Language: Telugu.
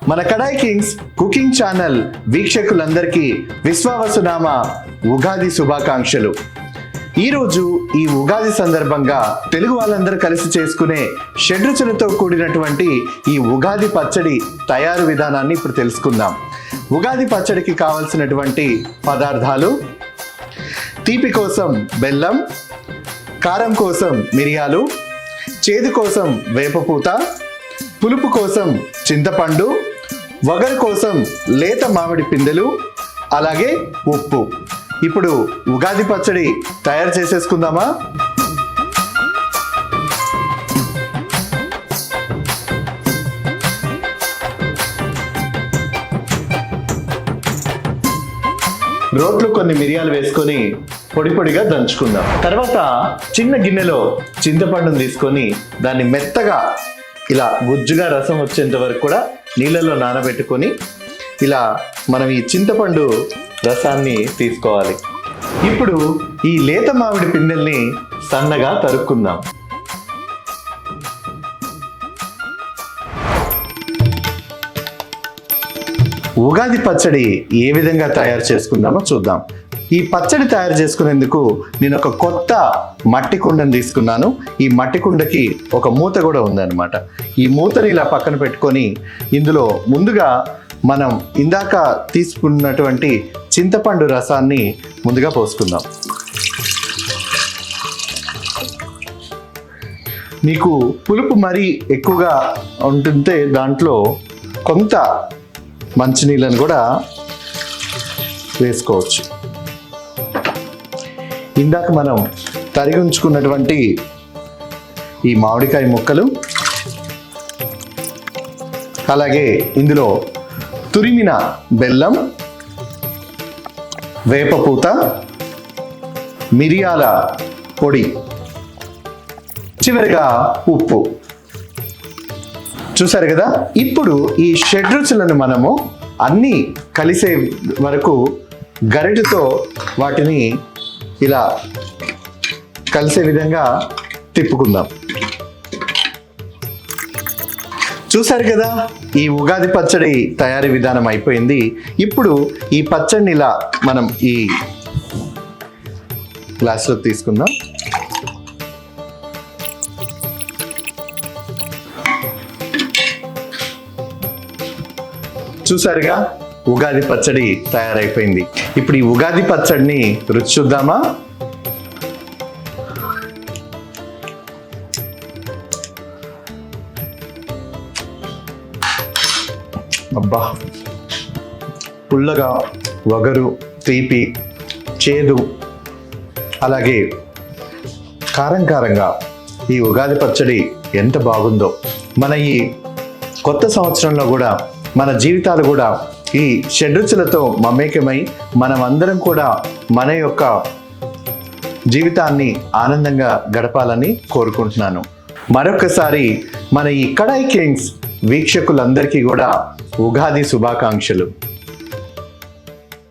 మన కడాయి కింగ్స్ కుకింగ్ ఛానల్ వీక్షకులందరికీ విశ్వావసునామ ఉగాది శుభాకాంక్షలు. ఈరోజు ఈ ఉగాది సందర్భంగా తెలుగు వాళ్ళందరూ కలిసి చేసుకునే షడ్రుచులతో కూడినటువంటి ఈ ఉగాది పచ్చడి తయారు విధానాన్ని ఇప్పుడు తెలుసుకుందాం. ఉగాది పచ్చడికి కావలసినటువంటి పదార్థాలు: తీపి కోసం బెల్లం, కారం కోసం మిరియాలు, చేదు కోసం వేపపూత, పులుపు కోసం చింతపండు, వగరు కోసం లేత మామిడి పిందెలు, అలాగే ఉప్పు. ఇప్పుడు ఉగాది పచ్చడి తయారు చేసేసుకుందామా? రోట్లో కొన్ని మిరియాలు వేసుకొని పొడి పొడిగా దంచుకుందాం. తర్వాత చిన్న గిన్నెలో చింతపండును తీసుకొని దాన్ని మెత్తగా ఇలా గుజ్జుగా రసం వచ్చేంత వరకు కూడా నీళ్ళలో నానబెట్టుకొని ఇలా మనం ఈ చింతపండు రసాన్ని తీసుకోవాలి. ఇప్పుడు ఈ లేత మామిడి పిందెల్ని సన్నగా తరుక్కుందాం. ఉగాది పచ్చడి ఏ విధంగా తయారు చేసుకుందామో చూద్దాం. ఈ పచ్చడి తయారు చేసుకునేందుకు నేను ఒక కొత్త మట్టి కుండను తీసుకున్నాను. ఈ మట్టి కుండకి ఒక మూత కూడా ఉందన్నమాట. ఈ మూతని ఇలా పక్కన పెట్టుకొని ఇందులో ముందుగా మనం ఇందాక తీసుకున్నటువంటి చింతపండు రసాన్ని ముందుగా పోసుకుందాం. మీకు పులుపు మరీ ఎక్కువగా ఉంటుంటే దాంట్లో కొంత మంచినీళ్ళని కూడా వేసుకోవచ్చు. ఇందాక మనం తరిగి ఉంచుకున్నటువంటి ఈ మామిడికాయ ముక్కలు, అలాగే ఇందులో తురిమిన బెల్లం, వేపపూత, మిరియాల పొడి, చివరిగా ఉప్పు. చూసారు కదా? ఇప్పుడు ఈ షడ్రుచులను మనము అన్నీ కలిసే వరకు గరిటెతో వాటిని ఇలా కలిసే విధంగా తిప్పుకుందాం. చూసారు కదా? ఈ ఉగాది పచ్చడి తయారీ విధానం అయిపోయింది. ఇప్పుడు ఈ పచ్చడిని ఇలా మనం ఈ గ్లాస్లో తీసుకుందాం. చూసారుగా? ఉగాది పచ్చడి తయారైపోయింది. ఇప్పుడు ఈ ఉగాది పచ్చడిని రుచి చూద్దామా? అబ్బా, పుల్లగా, వగరు, తీపి, చేదు, అలాగే కారం కారంగా ఈ ఉగాది పచ్చడి ఎంత బాగుందో. మన ఈ కొత్త సంవత్సరంలో కూడా మన జీవితాలు కూడా ఈ షడ్రుచులతో మమేకమై మనమందరం కూడా మన యొక్క జీవితాన్ని ఆనందంగా గడపాలని కోరుకుంటున్నాను. మరొకసారి మన ఈ కడాయి కింగ్స్ వీక్షకులందరికీ కూడా ఉగాది శుభాకాంక్షలు.